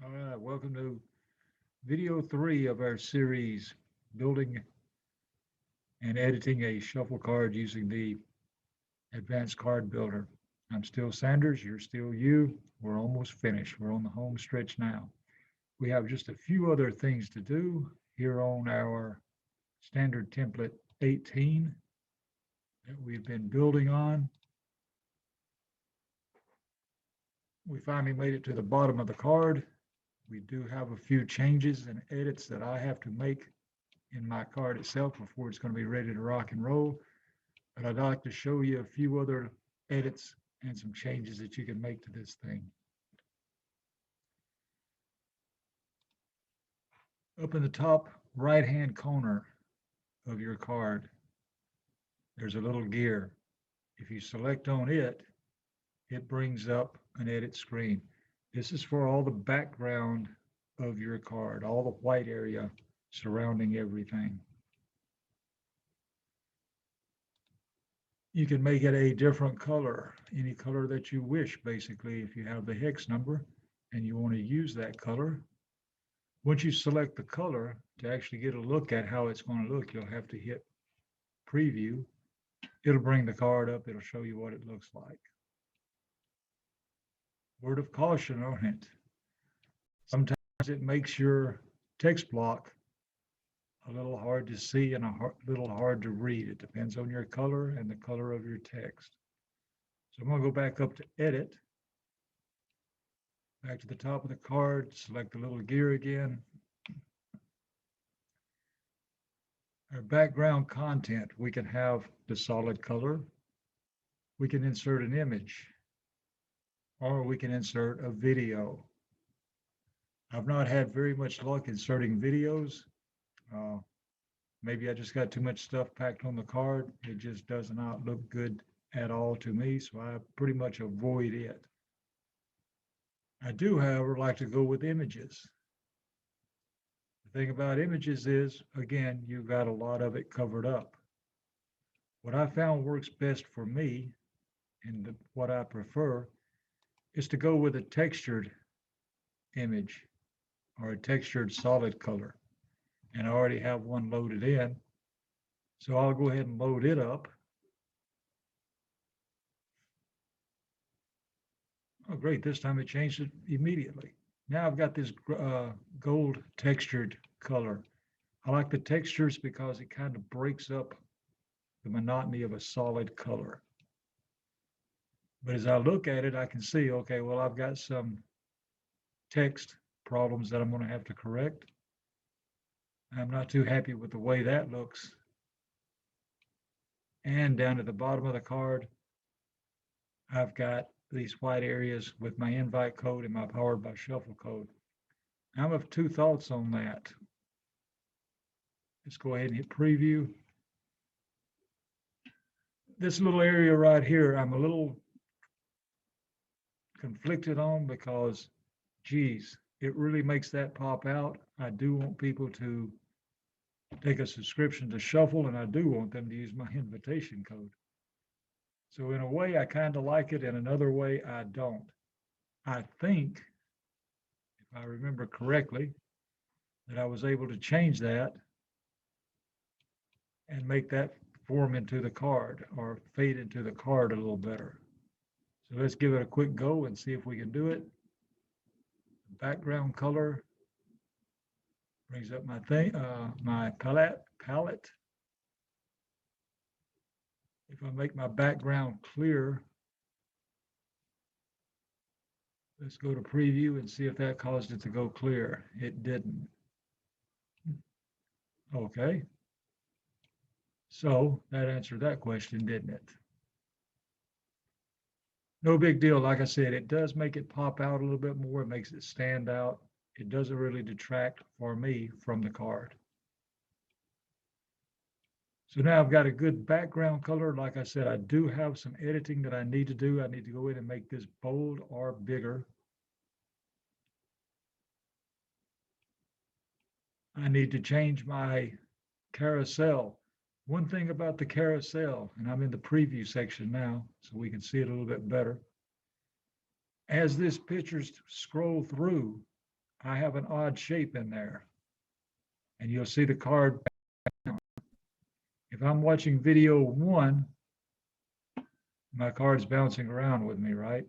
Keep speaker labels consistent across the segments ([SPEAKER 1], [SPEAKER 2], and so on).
[SPEAKER 1] All right, welcome to video 3 of our series, Building and Editing a Shuffle Card using the Advanced Card Builder. I'm still Sanders, you're still you. We're almost finished. We're on the home stretch now. We have just a few other things to do here on our standard template 18 that we've been building on. We finally made it to the bottom of the card. We do have a few changes and edits that I have to make in my card itself before it's going to be ready to rock and roll. But I'd like to show you a few other edits and some changes that you can make to this thing. Up in the top right-hand corner of your card, there's a little gear. If you select on it, it brings up an edit screen. This is for all the background of your card, all the white area surrounding everything. You can make it a different color, any color that you wish, basically, if you have the hex number and you want to use that color. Once you select the color, to actually get a look at how it's going to look, you'll have to hit preview. It'll bring the card up. It'll show you what it looks like. Word of caution on it. Sometimes it makes your text block a little hard to see and a little hard to read. It depends on your color and the color of your text. So I'm going to go back up to edit, back to the top of the card, select the little gear again. Our background content, we can have the solid color. We can insert an image, or we can insert a video. I've not had very much luck inserting videos. Maybe I just got too much stuff packed on the card. It just does not look good at all to me, so I pretty much avoid it. I do, however, like to go with images. The thing about images is, again, you've got a lot of it covered up. What I found works best for me, and what I prefer, is to go with a textured image or a textured solid color. And I already have one loaded in. So I'll go ahead and load it up. Oh, great. This time it changed it immediately. Now I've got this gold textured color. I like the textures because it kind of breaks up the monotony of a solid color. But as I look at it, I can see, okay, well, I've got some text problems that I'm going to have to correct. I'm not too happy with the way that looks. And down at the bottom of the card, I've got these white areas with my invite code and my powered by shuffle code. I'm of two thoughts on that. Let's go ahead and hit preview. This little area right here, I'm a little conflicted on because, geez, it really makes that pop out. I do want people to take a subscription to Shuffle, and I do want them to use my invitation code. So in a way, I kind of like it. In another way, I don't. I think, if I remember correctly, that I was able to change that and make that form into the card or fade into the card a little better. So let's give it a quick go and see if we can do it. Background color brings up my thing, my palette. If I make my background clear, let's go to preview and see if that caused it to go clear. It didn't. Okay. So that answered that question, didn't it? No big deal. Like I said, it does make it pop out a little bit more. It makes it stand out. It doesn't really detract for me from the card. So now I've got a good background color. Like I said, I do have some editing that I need to do. I need to go in and make this bold or bigger. I need to change my carousel. One thing about the carousel, and I'm in the preview section now, so we can see it a little bit better. As this picture scroll through, I have an odd shape in there. And you'll see the card. If I'm watching video 1, my card's bouncing around with me, right?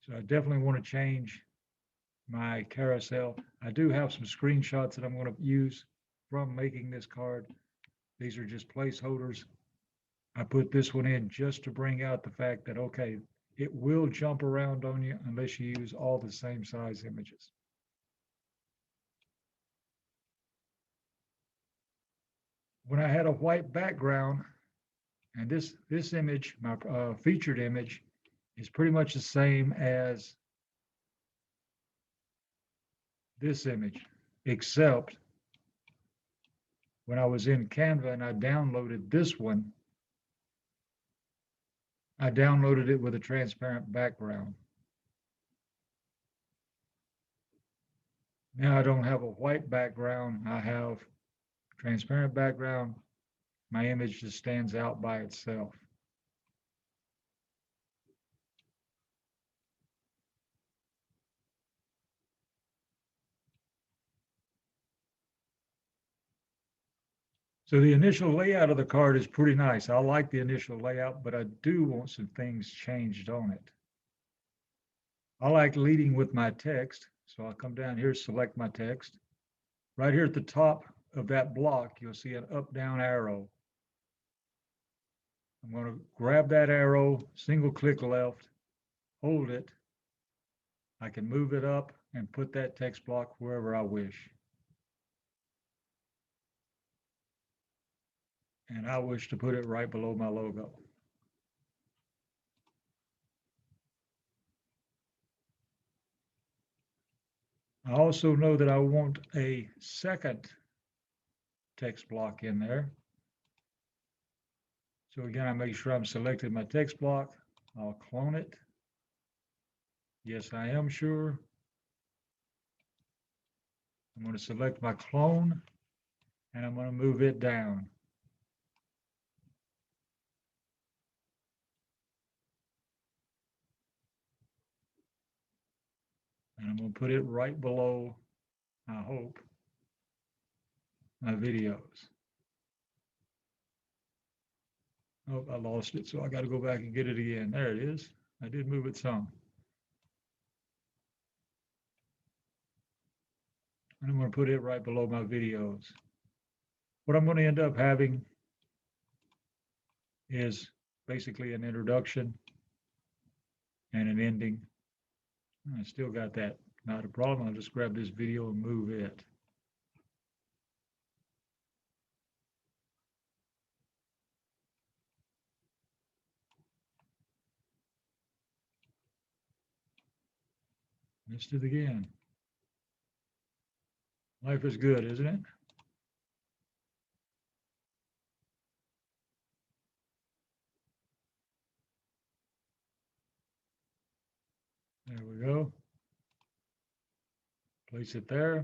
[SPEAKER 1] So I definitely want to change my carousel. I do have some screenshots that I'm going to use from making this card. These are just placeholders. I put this one in just to bring out the fact that, okay, it will jump around on you unless you use all the same size images. When I had a white background, and this image, my featured image, is pretty much the same as this image, except when I was in Canva and I downloaded this one, I downloaded it with a transparent background. Now I don't have a white background, I have transparent background. My image just stands out by itself. So the initial layout of the card is pretty nice. I like the initial layout, but I do want some things changed on it. I like leading with my text. So I'll come down here, select my text. Right here at the top of that block, you'll see an up, down arrow. I'm going to grab that arrow, single click left, hold it. I can move it up and put that text block wherever I wish. And I wish to put it right below my logo. I also know that I want a second text block in there. So again, I make sure I'm selected my text block. I'll clone it. Yes, I am sure. I'm going to select my clone and I'm going to move it down. And I'm going to put it right below, I hope, my videos. Oh, I lost it, so I got to go back and get it again. There it is. I did move it some. And I'm going to put it right below my videos. What I'm going to end up having is basically an introduction and an ending. I still got that. Not a problem. I'll just grab this video and move it. Missed it again. Life is good, isn't it? There we go. Place it there.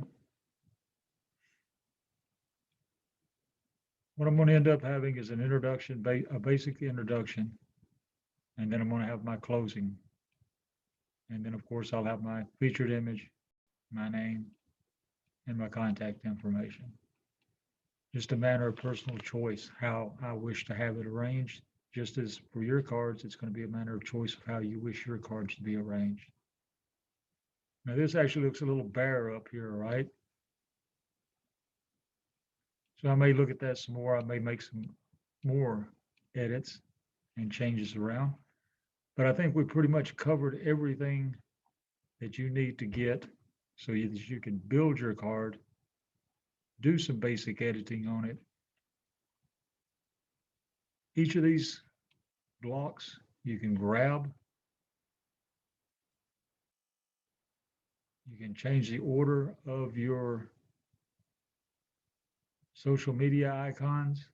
[SPEAKER 1] What I'm going to end up having is an introduction, a basic introduction, and then I'm going to have my closing. And then, of course, I'll have my featured image, my name, and my contact information. Just a matter of personal choice, how I wish to have it arranged. Just as for your cards, it's going to be a matter of choice of how you wish your cards to be arranged. Now, this actually looks a little bare up here, right? So I may look at that some more. I may make some more edits and changes around. But I think we pretty much covered everything that you need to get so that you can build your card, do some basic editing on it. Each of these blocks you can grab. You can change the order of your social media icons.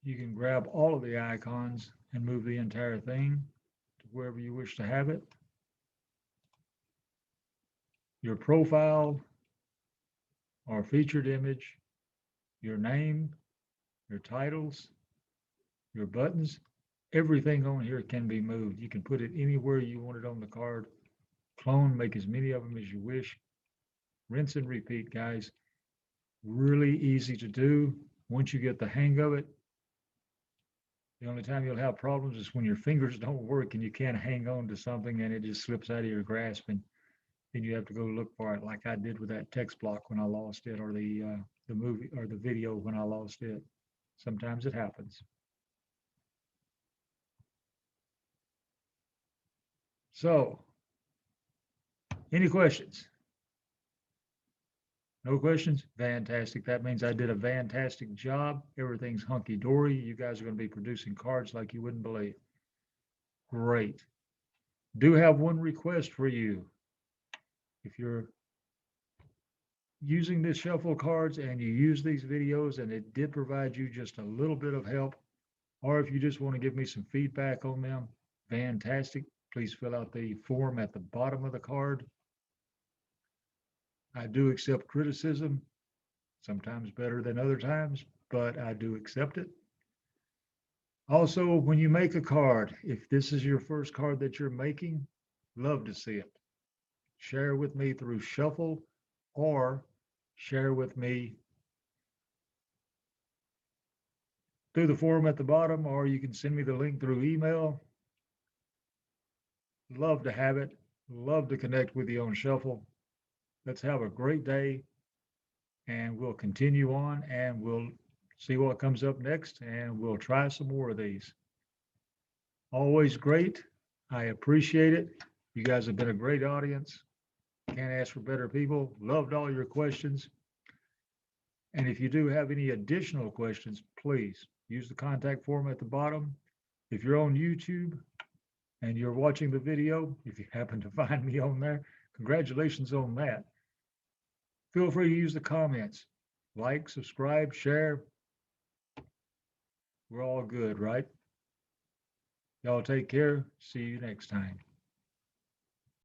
[SPEAKER 1] You can grab all of the icons and move the entire thing to wherever you wish to have it. Your profile or featured image, your name, your titles, your buttons, everything on here can be moved. You can put it anywhere you want it on the card. Clone, make as many of them as you wish. Rinse and repeat, guys. Really easy to do. Once you get the hang of it, the only time you'll have problems is when your fingers don't work and you can't hang on to something and it just slips out of your grasp, and then you have to go look for it, like I did with that text block when I lost it, or the movie or the video when I lost it. Sometimes it happens. So, any questions? No questions? Fantastic. That means I did a fantastic job. Everything's hunky dory. You guys are going to be producing cards like you wouldn't believe. Great. Do have one request for you. If you're using this shuffle cards and you use these videos and it did provide you just a little bit of help, or if you just want to give me some feedback on them, fantastic. Please fill out the form at the bottom of the card. I do accept criticism, sometimes better than other times, but I do accept it. Also, when you make a card, if this is your first card that you're making, love to see it. Share with me through Shuffle, or share with me through the form at the bottom, or you can send me the link through email. Love to have it. Love to connect with you on Shuffle. Let's have a great day, and we'll continue on, and we'll see what comes up next, and we'll try some more of these. Always great. I appreciate it. You guys have been a great audience. Can't ask for better people. Loved all your questions. And if you do have any additional questions, please use the contact form at the bottom. If you're on YouTube and you're watching the video, if you happen to find me on there, congratulations on that. Feel free to use the comments. Like, subscribe, share. We're all good, right? Y'all take care. See you next time.